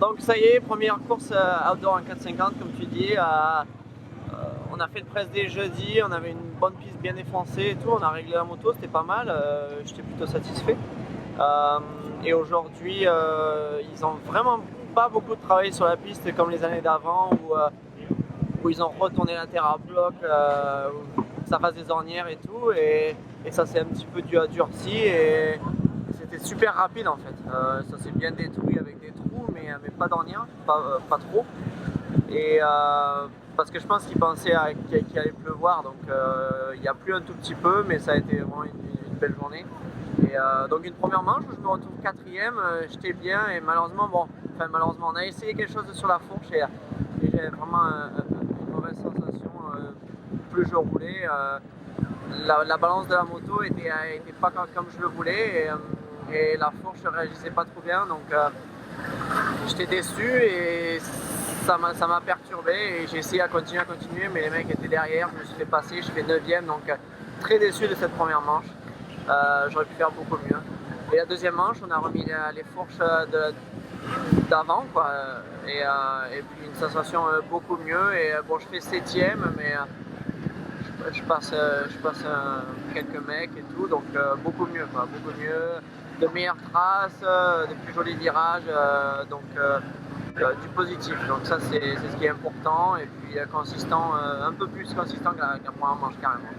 Donc ça y est, première course outdoor en 450 comme tu dis. On a fait le press day jeudi, on avait une bonne piste bien défoncée et tout, on a réglé la moto, c'était pas mal, j'étais plutôt satisfait. Et aujourd'hui, ils ont vraiment pas beaucoup de travail sur la piste comme les années d'avant où ils ont retourné la terre à bloc, où ça fasse des ornières et tout, et ça s'est un petit peu durci et c'était super rapide en fait. Ça s'est bien détruit avec des trous, mais pas d'ornières, pas trop. Et parce que je pense qu'ils pensaient qu'il allait pleuvoir, donc il y a plu un tout petit peu, mais ça a été vraiment une belle journée. Et donc une première manche où je me retrouve quatrième, j'étais bien et malheureusement, on a essayé quelque chose sur la fourche et j'avais vraiment une mauvaise sensation. Plus je roulais, la balance de la moto était pas comme je le voulais et la fourche ne réagissait pas trop bien, donc j'étais déçu et ça m'a perturbé et j'ai essayé à continuer, mais les mecs étaient derrière, je me suis fait passer, je fais 9ème, donc très déçu de cette première manche. J'aurais pu faire beaucoup mieux. Et la deuxième manche, on a remis les fourches d'avant, quoi, et puis une sensation beaucoup mieux. Et bon, je fais 7ème, mais je passe quelques mecs et tout, donc beaucoup mieux, quoi, beaucoup mieux. De meilleures traces, de plus jolis virages, donc du positif. Donc ça c'est ce qui est important et puis consistant, un peu plus consistant que la première manche carrément.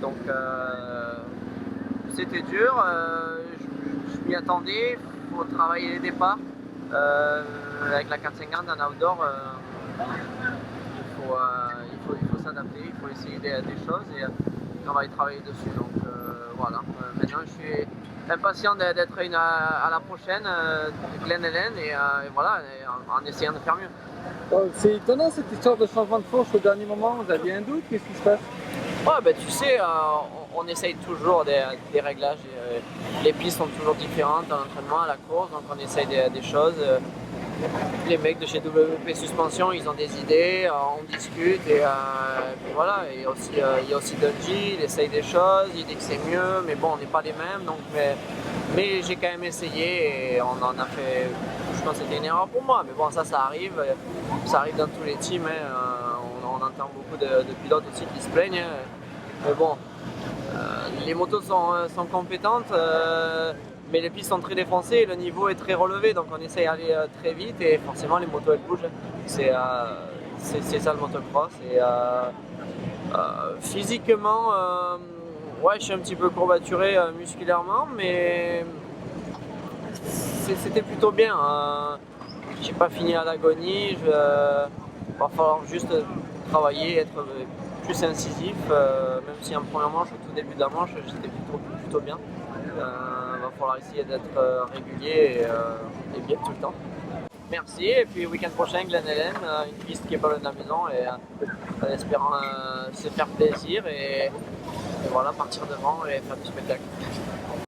Donc c'était dur, je m'y attendais, il faut travailler les départs. Avec la 450 en outdoor, il faut s'adapter, il faut essayer des choses et on va y travailler dessus. Donc voilà, maintenant je suis impatient d'être à la prochaine Glen Helen et voilà, en essayant de faire mieux. C'est étonnant cette histoire de changement de fourche au dernier moment, vous aviez un doute, qu'est-ce qui se passe? Ouais, ben, tu sais, on essaye toujours des réglages, les pistes sont toujours différentes à l'entraînement, à la course, donc on essaye des choses. Les mecs de chez WP Suspension, ils ont des idées, on discute et puis voilà. Et aussi, il y a aussi Dungey, il essaye des choses, il dit que c'est mieux, mais bon, on n'est pas les mêmes, donc mais j'ai quand même essayé et on en a fait. Je pense que c'était une erreur pour moi, mais bon, ça arrive dans tous les teams. Hein. On entend beaucoup de pilotes aussi qui se plaignent. Mais bon, les motos sont compétentes. Mais les pistes sont très défoncées et le niveau est très relevé, donc on essaye d'aller très vite et forcément les motos elles bougent. C'est ça le motocross. Et physiquement, ouais, je suis un petit peu courbaturé musculairement, mais c'était plutôt bien. J'ai pas fini à l'agonie, va falloir juste travailler, être plus incisif, même si en première manche, au tout début de la manche, j'étais plutôt bien. Va falloir essayer d'être régulier et bien tout le temps. Merci, et puis week-end prochain, Glen Helen, une piste qui est pas loin de la maison, et en espérant se faire plaisir et voilà, partir devant et faire du spectacle.